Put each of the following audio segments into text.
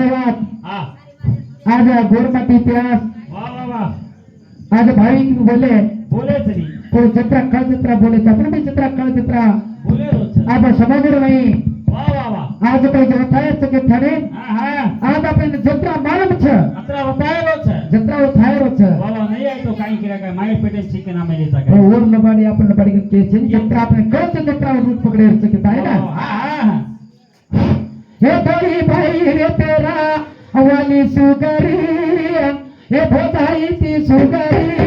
धन्यवाद। हाँ आज गोरमाटी इतिहास वाह वाह वाह आज भाविक बोले बोले तरी तो जत्रा कळ जत्रा बोले आपण बी जत्रा कळ जत्रा बोले रोज आज समजर नाही वाह वाह वाह आज काही होतायच के ठाणे हाँ हाँ आज आपण जत्रा मालूम छ अतरा बताए रोज जत्रा होताय रोज वाह वाह नहीं आई तो काई किरा का माय पेटे चिकन आमे लेता का ओर लबाडी आपण बडी के छे जत्रा आपण कळ जत्रा रूप पकडे छ के आहे ना हाँ हाँ हे दोही भाई रे तेरा वाली सुगरी हे भोजाई ती सुगरी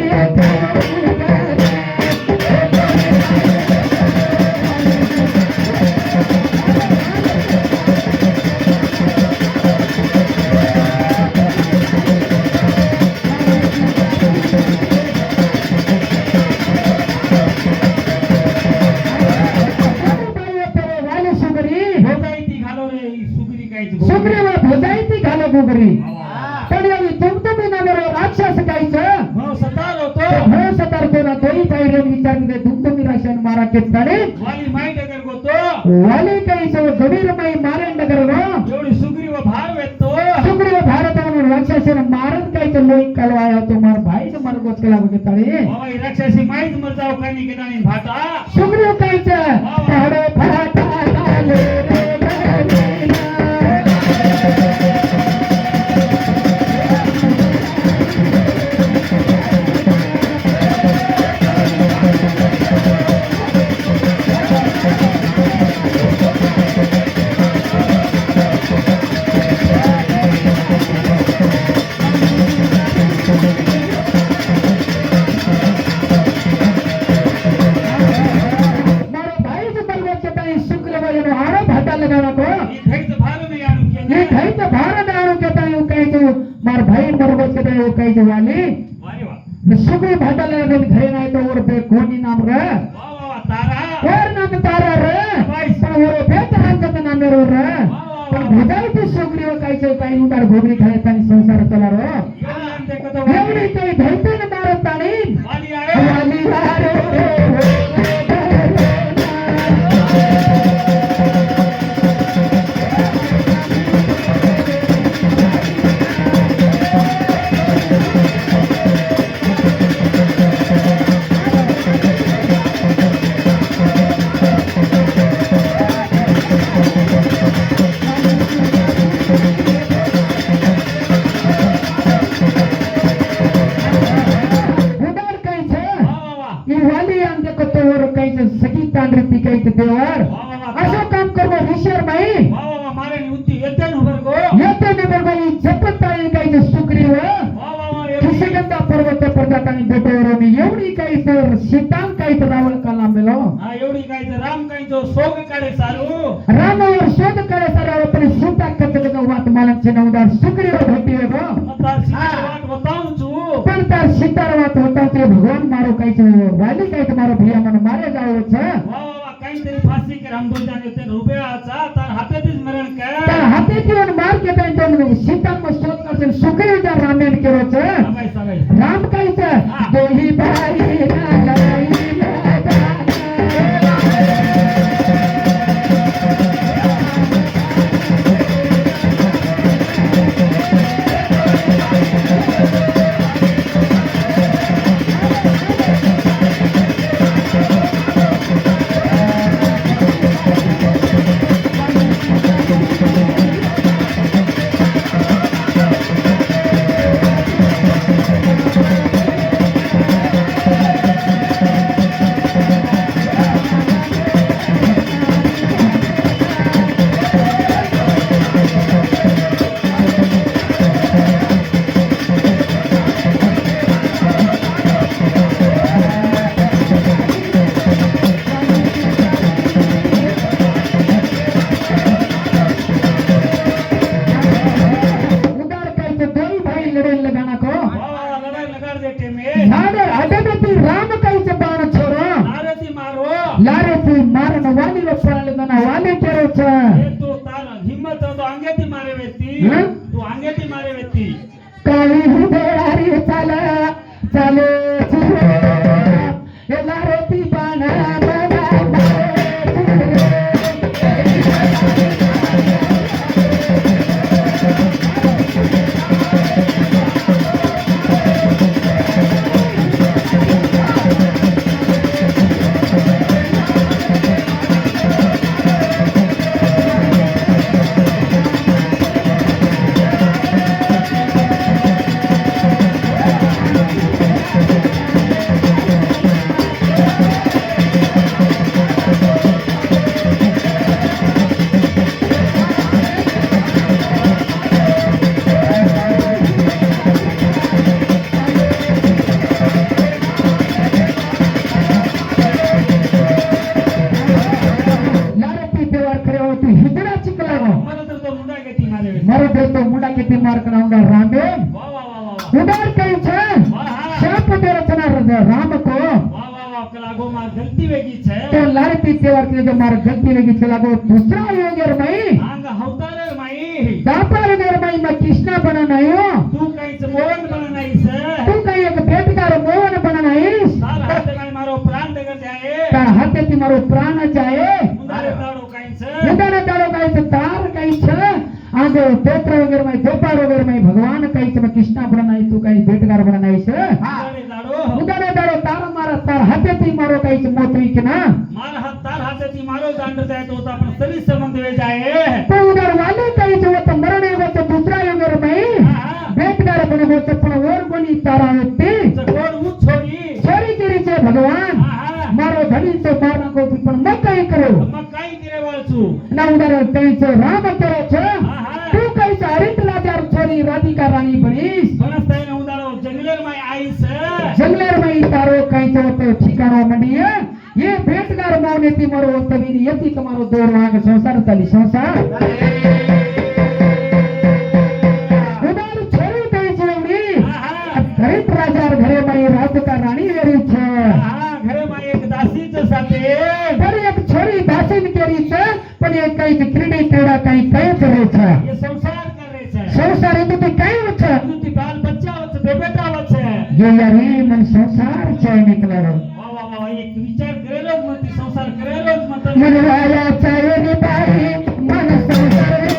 सुग्रीव भोजायती घालो गुगरी पण यावी तुमतुमी नामेरो राक्षस कायचं भाव सतार होतो भाव सतार कोना तोही काही रे विचारले तुमतुमी राशन मारा केताडे वाली माई डगर गोतो वाली कायचं गभीर माई मारण नगर रो एवढी सुग्रीव भाव येतो सुग्रीव भारतावर राक्षसन मारण कायचं लोई कलवाया तो मार भाईच मार गोचकला बघताडे बाबा ही राक्षसी माईच मर जाव काही नाही केदानी भाता सुग्रीव कायचं पहाडो फाटा आले रे सुग्रीव भाटाला घरी नाही तो वर पे कोणी नाम रे वाह वाह वाह तारा वर नाम तारा रे पण वर पे तारांचं नाम रे रे पण भोजाई ते सुग्रीव कायचे काही उतार घोगरी खायत आणि संसार चला रो एवढी काही धैते न मारत ताणी वाली आए वाली रे देवर असो काम करबो विषय माई वाह वाह मारे उती येते न बरगो येते न बरगो जपत ताई काही सुग्रीव वाह वाह वाह किशगंधा पर्वत पर्वतानी बेटवर मी एवढी काही तर सीतान काही तर रावण काला मेलो हां एवढी काही तर राम काही तो सोग काढे सारू रामावर शोध करे सारा पण सीता कतल वात मालनचे नवदार सुग्रीव भेटीवे गो आता सीता वाट बताऊं छु पण त्या सीतार वात होता ते भगवान मारो काही वाली काही मारो भैया मन मारे जाओ छ वाह काहीतरी फाशी के राम दोन जाने ते रुपयाचा तर हातातच मरण काय तर हातातून मार के त्यांच्या सीता मस्तक करते सुग्रीव त्या रामेन केरो छ सबाई सबाई राम कायचं दोही बाई नालाई तू अंगेती मारे व्यक्ती काळी हुबेळारी चाला चाले हे लारेती बाणा मना મારો દેતો મુંડા કેતી માર્ક નાઉंगा રામે વાહ વાહ વાહ વાહ ઉદાર કઈ છે વાહ હા શાપ દે રચના રામ કો વાહ વાહ વાહ કલાગો માં ગલતી વેગી છે તો લાડતી તેવાર કે જો માર ગલતી વેગી છે લાગો દૂસરા યોગર મઈ આંગ હવતારે માઈ દાપાર યોગર મઈ માં કૃષ્ણ બનાનાયો તું કઈ છે મોહન બનાઈ છે તું કઈ એક ભેટકાર મોહન બનાનાઈસ તાર હાથે કઈ મારો પ્રાણ દેગર જાય તાર હાથેથી મારો પ્રાણ જાય મુંડારે તાળો કઈ છે મુંડાને તાળો કઈ છે તાર કઈ છે आगे पेत्र वगैरह में दोपार वगैरह में भगवान कहीं से कृष्णा बनाई तू कहीं भेटगार बनाई से મુંડારે તાળો उदाने दारो तार मारा तार हाथे थी मारो कहीं से मोतरी के ना માર હાથ તાર હાથેથી મારો દાંડ જાય તો આપણ શરીર સંબંધ વે જાય तो उधर वाले कहीं से वो तो मरने वो तो दूसरा वगैरह में भेटगार बने वो तो पण और बनी तारा व्यक्ति ચકોડ હું છોડી छोरी तेरी से भगवान मारो धनी से मारना को भी पण मत कहीं करो મા કાઈ કરે વાળ છું ना उधर कहीं से राम करो छे तू कहीं से हरित लाचार छोरी राधिका रानी बनीस વનસ્પતિનો ઉદારો જંગલેર માં આવી છે जंगलेर में तारो कहीं से तो ठिकानो मंडी है ये भेटगार मौने ती मारो तवीनी यति तुम्हारो दौर वहां के संसार चली संसार उदार छोरी कहीं से उड़ी हरित राजार घरे में राधिका रानी वेरी छे હા ઘરે માં એક દાસી છે સાથે पर एक छोरी दासीन केरी छे पण ये कहीं से क्रीडी क्रीड़ा कहीं कहीं करे छे એ સંસાર કરે છે संसार इतो तो कहीं छे દુતી બાલ બચ્ચા વચ્ચે બે બેટા વચ્ચે ये यार ये मन संसार छे निकलो વાહ વાહ વાહ એક વિચાર કરેલો જ નથી સંસાર કરેલો જ મત मन वाला चाहे रे बारी मन संसार रे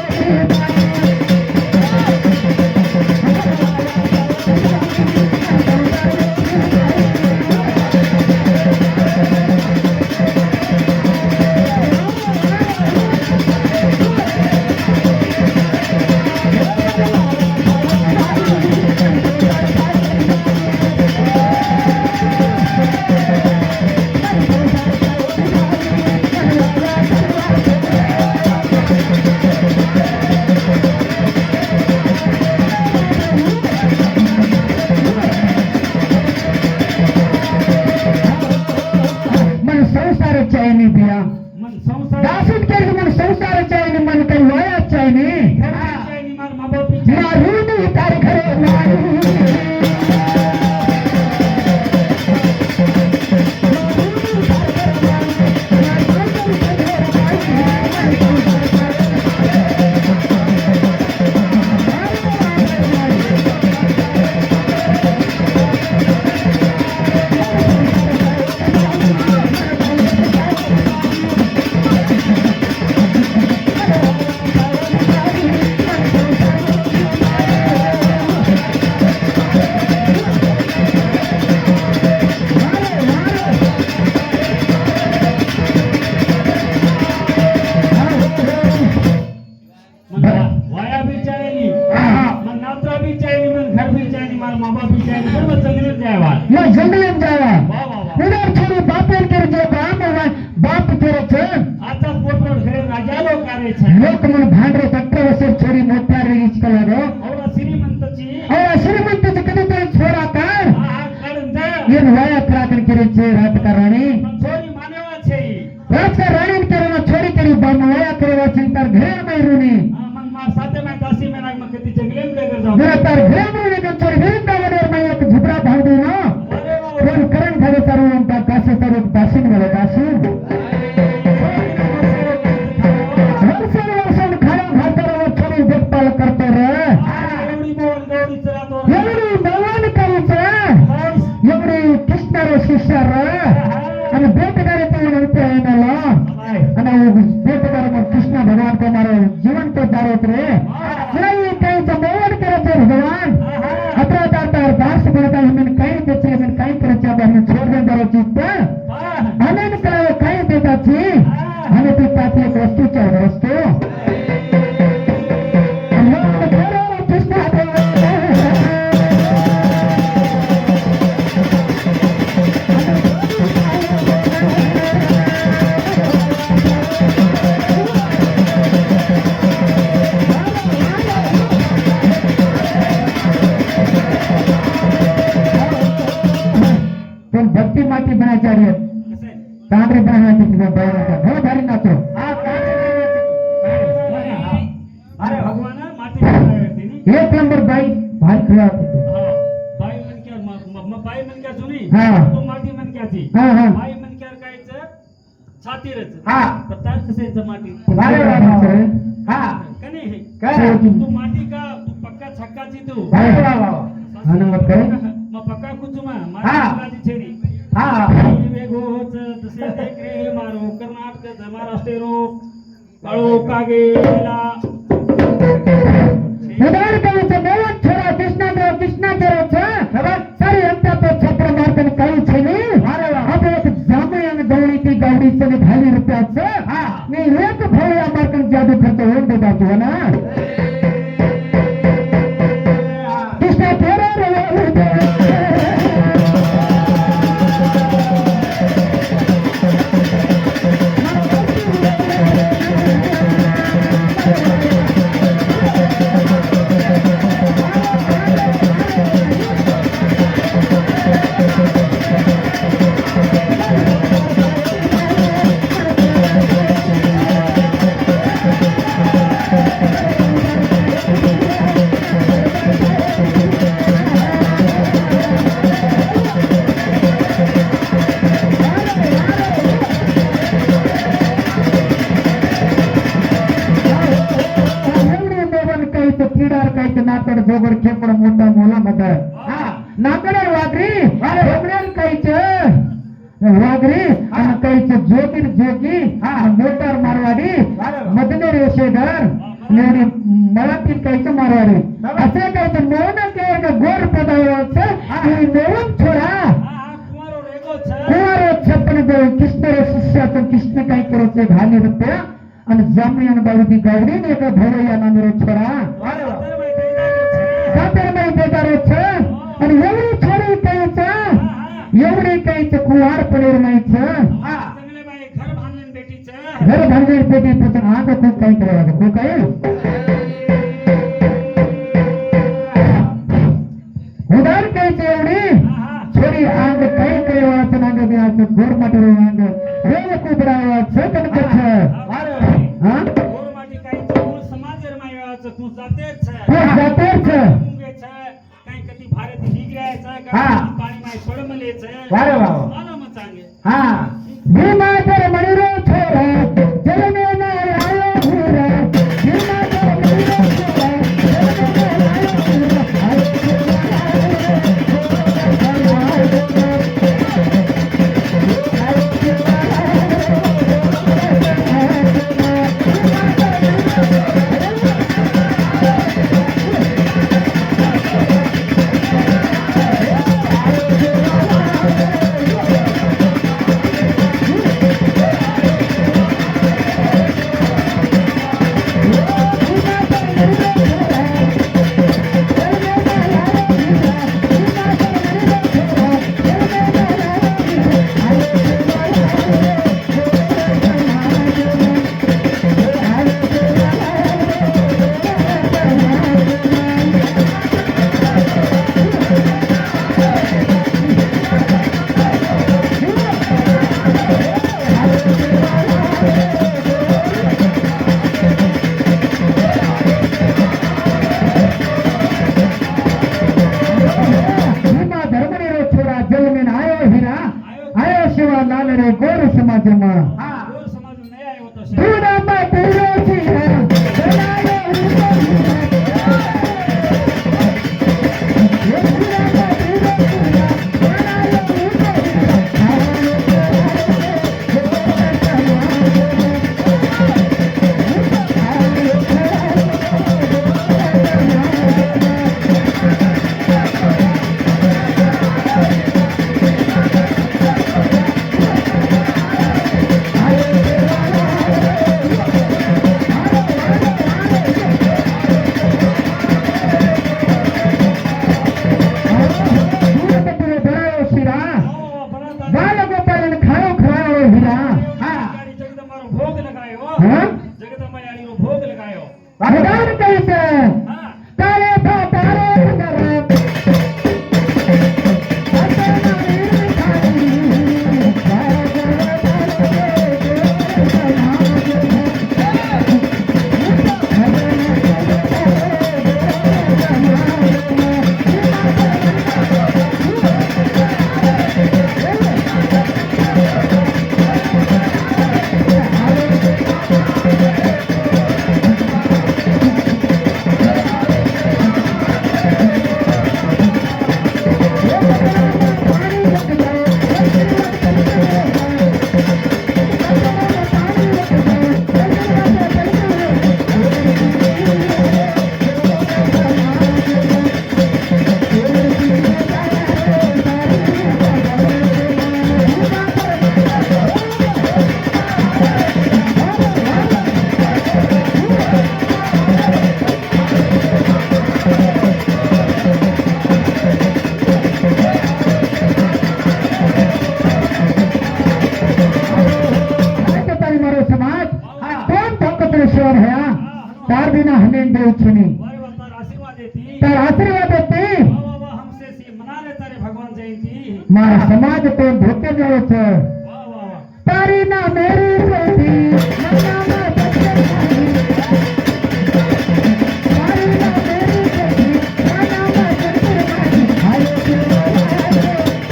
मन संसार चाहे नहीं भैया મન સંસાર दासित के मन संसार चाहे नहीं मन कहीं वाया चाहे नहीं ની માર મા બાપ પીછે मारू नहीं तारे घरे मारू મન વાયા બી ચાહે ની મન નાત્રા બી ચાહે ની મન ઘર બી ચાહે ની માર મા બાપ બી ચાહે ની બરોબર જંગલે જાય વાત मैं जंगल में जावा વાહ વાહ વાહ उधर छोरी बापेर के जो काम हुआ बाप तेरे छे આતા પોટનો ઘરે રાજાલો કરે છે लोक मन भांडरे चक्र वसे छोरी मोटा रही कलरो ಅವರ ಶ್ರೀಮಂತ ಚಿ और श्रीमंत से कदे तो छोरा कर આ કળંદ ये वाया प्रार्थना करे छे रात का रानी છોરી માનેવા છે रात का रानी करे ना छोरी करी बम वाया करे वो चिंता घरे में रूनी મન માર સાથે મે દાસી મે નાગ મે કતી જંગલે મે લેકર જાઉં मेरा तार घरे में रूनी के छोरी विरुद्ध वडे में एक झुपड़ा भांडी ना અરે વાહ कोई करण घरे तारो उनका कासे तारो दासिन वाले दासिन वर्षन खाना खाता रहो छोरी देखभाल करते रहे એવડી બોલ દોડી ચરા તો एवरी भगवान कही छे एवरी कृष्ण रो शिष्य रे અને બેટગારે તો ઉતે એનલો અને બેટગારે કૃષ્ણ ભગવાન को मारो जीवन तो दारो रे नहीं कहीं तो मोहन करे थे भगवान अतरा तार दास बनता हमन कहीं देते हमन कहीं करे छे हमन छोड़ दे दारो चित्त हमन कहीं देता छी हमें पिता से एक वस्तु चाहिए वस्तु अल्लाह करो कृष्ण तुम भक्ति माटी बना चाहिए कांडरे बना चाहिए बहुत भारी नाचो અરે ભગવાન માટી एक नंबर बाई भारी खेळत होती. हा बाई मनक्या बाई मनक्या जुनी हा. तो माटी मनक्याची हा हा बाई मनक्यावर कायचं छातीरच हा पत्ता कसे माटी भारी वाटायचं. हा का नाही हे? काय तू माटी का तू पक्का छक्काची तू भारी हा नंबर काय मग पक्का कुचुमा हा. माझी छेडी हा वेगोच तसे देख रे मारो कर्नाटक महाराष्ट्र काळो कागेला उदार कवीचं नवं छोरा कृष्णादेव सारी अंता तो छत्र मारताना काही छेनी आपण एक जांभळी गवळी ती गावडीचं खाली रुपयाचं मी एक भवया मार्कन जादू करतो होऊन देतो ना कृष्णा तेरा नाकड जोगड खेपड मोठा मोला मध नाकड वाघरी जोगड्यान काहीच वाघरी आणि काहीच जोगीर जोगी मोटार मारवाडी मधने रेषेदार नेवडी मराठीत काहीच मारवाडी असे काहीच नोन काय गोर पदावरचं नोन छोडा कुमार छप्पन कृष्ण शिष्याचं कृष्ण काही करायचं घाली रुपया आणि जांभळी आणि बावडी गावडी एका भैरव या नांदरो छोडा आणि एवढी छोडी कायचा एवढी कायचं कुवार पडेल नाहीचं घर बांधले पेटी पण आग खूप काही करावं खूप काही उदार कायचं एवढी छोडी आग काही करावाचं नांग द्यायचं गोर माटे नांग रेव कुबरावाचं कणकच भीमा तर मणिरो छोरा जल में न आयो भूरा भीमा तर मणिरो छोरा गोर समाजमा મોટા ભયા તાર બિના હમે દેવ છે નહીં વારે વાર તારા આશીર્વાદ દેતી તાર આશીર્વાદ હતી વાહ વાહ વાહ હમસે સી મનાલે તારે ભગવાન જયંતી મારા સમાજ તો ધોકે ગયો છે વાહ વાહ વાહ તારી ના મેરી બેટી મનામાં જગતમાની. તારી ના મેરી બેટી મનામાં જગતમાની. હાય દેવા, હાય વાહ વાહ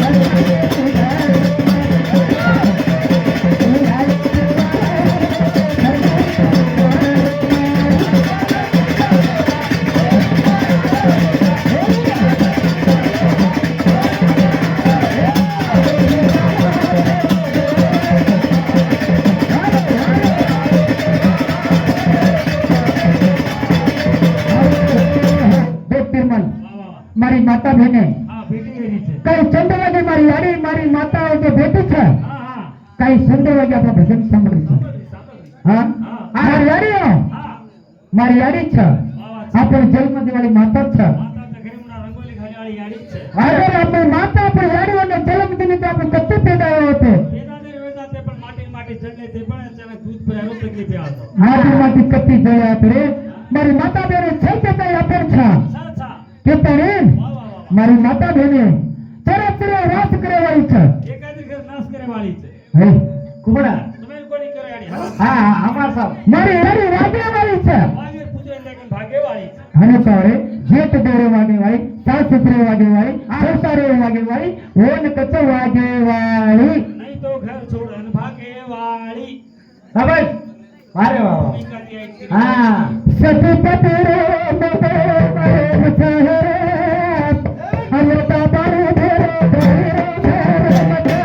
મારી માતા બહેને હા ભેટી વેરી છે કઈ ચંદ્રવાગે મારી યારી મારી માતા જે બેઠી છે હા હા કઈ ચંદ્રવાગે આપણે ભજન સાંભળ્યું છે સાંભળી હા મારી યારીઓ હા મારી યારી છે વાહ વાહ આપણે જન્મ દેવાળી માતા જ છે માતા તો ઘરેમડા રંગોલી ખાલી યાડી જ છે આગળ આપણી માતા આપણી યારીઓ અને જન્મ દિને તો આપણે કત્તી પેદાયો હતો વેદાંતે વેદાંતે પણ માટી જડે તે પણ અચાનક દૂધ પર આવો તકલીફે આવતો માટીમાંથી કત્તી જોયા આપણે મારી માતા બેને છે કે કઈ આપણ છે સા સા કે પણ વાહ વાહ વાહ મારી માતા બેને ચરચરે વાસ કરે વાળી છે એકાદી ઘર નાશ કરે વાળી છે હે કુબડા તમે કોની કરે યાડી હા અમાર સાહેબ મારી યારી વાગે વાળી છે વાગે પૂજે લેકન ભાગે વાળી છે અને તારે જેત દેરે વાગે વાળી સાસ સસરે વાગે વાળી સંસારે વાગે વાળી ઓન કચ વાગે વાળી નહીં તો ઘર છોડ અને ભાગે વાળી હા ભાઈ મારે વાહ એકાદી આઈ હા સતીપતિ રે મોટે મારે ચાહે અમૃતા પાણી ધેરે ધેરે મચે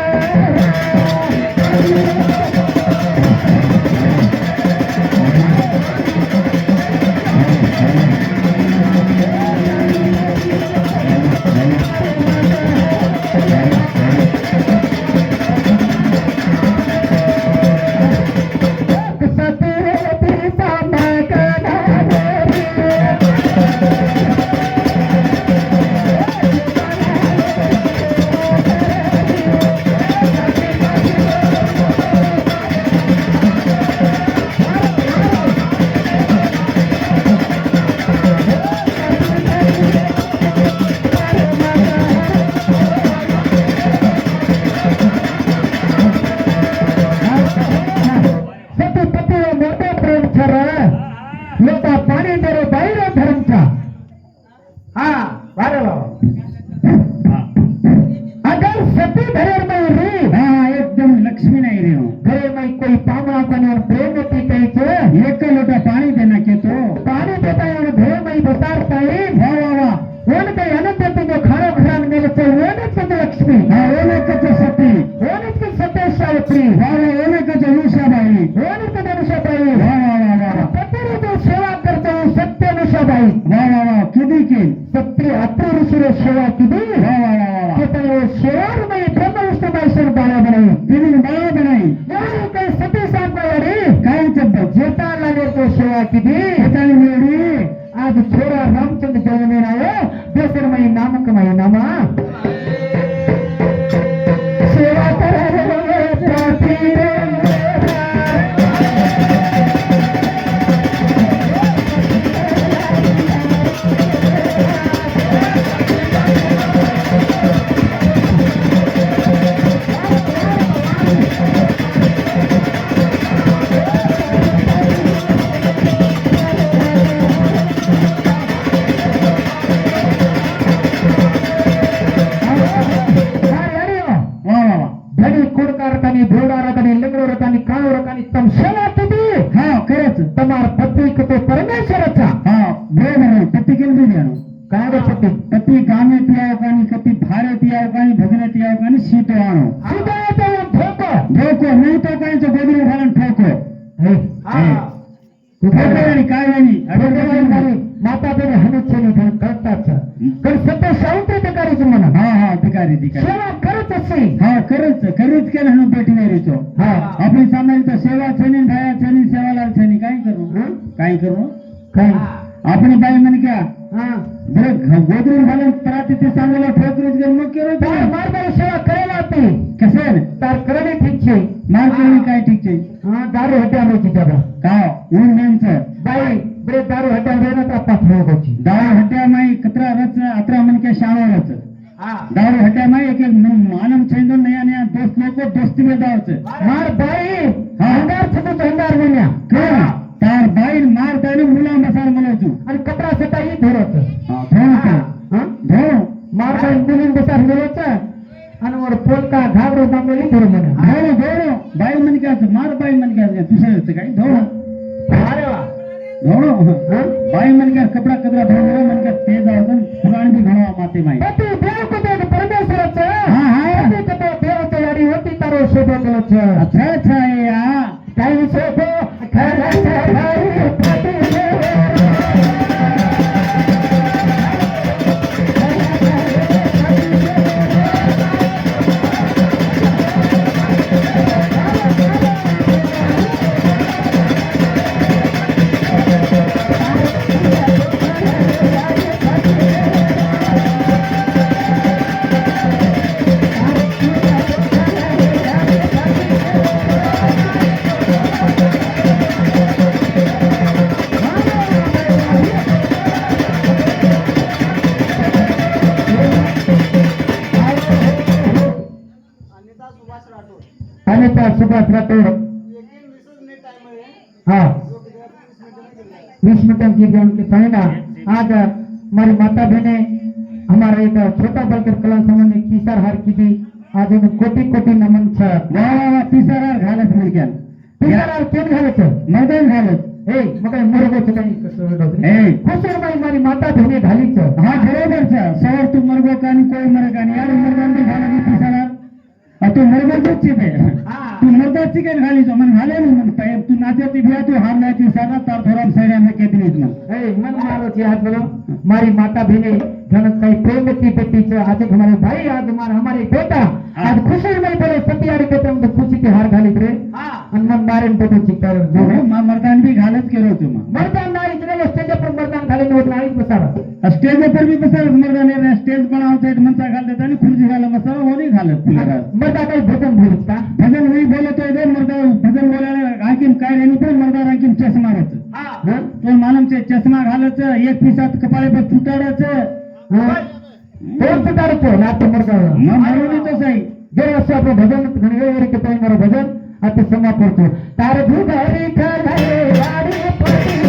સતી રે પીતા મગના દેરી સતી પતિઓ મોટો પ્રેમ છે રે મોટા પાણી દેરો બૈરો ધર્મ છે હા વારે વાહ અગર સતી ઘરેર માં રી હા એકદમ લક્ષ્મી નહીં રહ્યો ઘરે માં કોઈ પામણા કનો પ્રેમ નથી કહી છે એક લોટા પાણી દેના કે તો પાણી દેતા એનો ઘરે માં બતાર પાઈ વાહ વાહ વાહ ઓન કઈ અનંત તું ખાણો ખરાબ મેલે છે ઓને કચ લક્ષ્મી હા ઓને કચ સતી ઓને કચ સતે સાવિત્રી વાહ વાહ ઓને કચ અનુષાબાઈ ઓને કચ અનુષાબાઈ વાહ વાહ વાહ પતિની તો સેવા કરતો સત્ય અનુષાબાઈ વાહ વાહ વાહ કીધી કે સત્ય અત્રિ ઋષિ સેવા કીધી વાહ વાહ વાહ કે તને સેવામાં બ્રહ્મ વિષ્ણુ બાઈસર બાળા બનાવી દીદી બાળા બનાવી ઓને કઈ સતી સાંભળાડી કઈ શબ્દ જેતા લાગે તો સેવા કીધી જેતાની મેળી आज छोरा रामचंद्र जन्मे आयो देशर में नाम कमाई नामा सेवा करे रे प्रार्थी रे ધણી કુડકા રકાની ભોળા રકાની લંગડો રકાની કાળો રકાની તમ સેવા કીધી હા કરે છે તમાર પતિ કે તો પરમેશ્વર હતા હા બરાબર પતિ કેમ દીધું કાળો પતિ ગામે ત્યાં કાની કતિ ભારે ત્યાં કાની ભગને ત્યાં કાની સીતો આણો સીતો તો ઠોકો ઠોકો નહીં તો કાઈ તો ગોદરું ખાલન ઠોકો હે હા ઠોકવાની કાયવાની અડોવાની માતા બેને હનુજ છે ની ધન કરતા છે કર સતે શાંતિ અધિકારી છે મને હા હા અધિકારી સેવા કરે તો સહી હા કરે જ કે હનુ બેઠી ને રીતો હા આપણી સામે તો સેવા છે ને ભાયા છે ને સેવાલાલ છે ને કાઈ કરવું કાઈ કરવું કાઈ आपण बाई म्हणे क्या हा बरं गोदरून घालून पराती ते सांगायला ठोकरीच गेलं मग केलं તાર માર બાઈ સેવા કરેલા હતી कसं તાર કરણી ઠીક છે मार केली काय ठीक છે હા દારૂ હટાવે છે જબા का ऊन नेमचं બાઈ બ્રે દારૂ હટાવે ને તો પાછો ગોચી दारू हट्या माई कतरा रच अतरा मन के शाळावरच હા दारू हट्या माई एक एक मानम छेंदो नया नया दोस्त लोक दोस्ती में दावच માર બાઈ હા. હંગાર થતું તો હંગાર બન્યા कोण तार बाई मार त्याने मुला मसार मलावचू અને કપડા સટા ઈ ધોરત धोण હા धोण માર બાઈ મુલીન બસાર મેળવત અને ઓર પોલકા ઘાગરો બાંધો ઈ ધોર મને धोण धोण बाई मन क्या मार बाई मन क्या दुसऱ्याचं काय धोण अरे वा धोण हा बाई मन क्या कपडा कपडा धोण मन क्या ते जावं पुराण बी घडवा माते माई पती देव कतो परमेश्वराचं हा हा पती कतो देवाचं याडी होती तारो शोभो केलंच अच्छा अच्छा या काही शोभो खरा खरा पती देव आणि त्या सुभाष राठोड हाँ 20 मिनट की भी उनके पहला आज हमारी माता बहने हमारा एक छोटा बलकर कला समूह ने किसार हार की भी आज उन्हें कोटि कोटि नमन छ वा वा वा पिसारार घालत मुलक्यान किसार हार केन घाले छ मैदान घालत ए मग मुरगो छ काही कसं डोगरी ए खुशर बाई मारी माता बहने घाली छ हा बरोबर છે સવાર તું મરગો કાની કોઈ મરે કાની યાર મરગાન બી ઘાલે દી पिसारार आ तू मरगो છે બે હા तू मरदा चिकन घाली जो मन घाले नु मन पाय तू नाचती बिया तू हार नाची सारा तार थोराम सैरा में के दिन इतना ए मन मारो छी हाथ बोलो मारी माता बहने जन कई प्रेम की बेटी छ आज हमारे भाई आज हमारे बेटा आज खुशी में बोले सतियारी के तुम खुशी के हार घाली रे હા અને મન મારે બધું ચિકાર जो मा मरदान भी घालत केरो तू मा मर्दान नारी इतने स्टेज पर मर्दान खाली नोट नारी बसारा स्टेज पर भी बसर मरदान ने स्टेज बनावते एक मनसा घाल देता आणि खुर्ची घाला बसर वो नहीं घालत तुला मर्दा काही भजन बोलत का भजन वही बोलतो इधर मर्दा भजन बोलायला आणखीन काय रेणू पण मर्दा आणखीन चष्मा राहत હા हं? तो मालमचे चष्मा घालायचं एक पिसात कपाळे पर तुटाडायचं हं? कोण सुधारतो नाट्य मर्दा मग म्हणून तो साई जे असं आपलं भजन घणवेरी के पाई मारो भजन आता समा पडतो तार भुगारी खाले वाडी पडी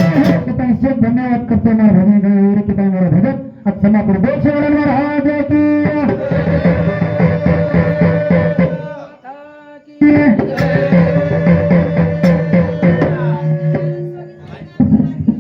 धन्यवाद करतो ना भजन घणवेरी के पाई मारो भजन आता समा पडतो बोल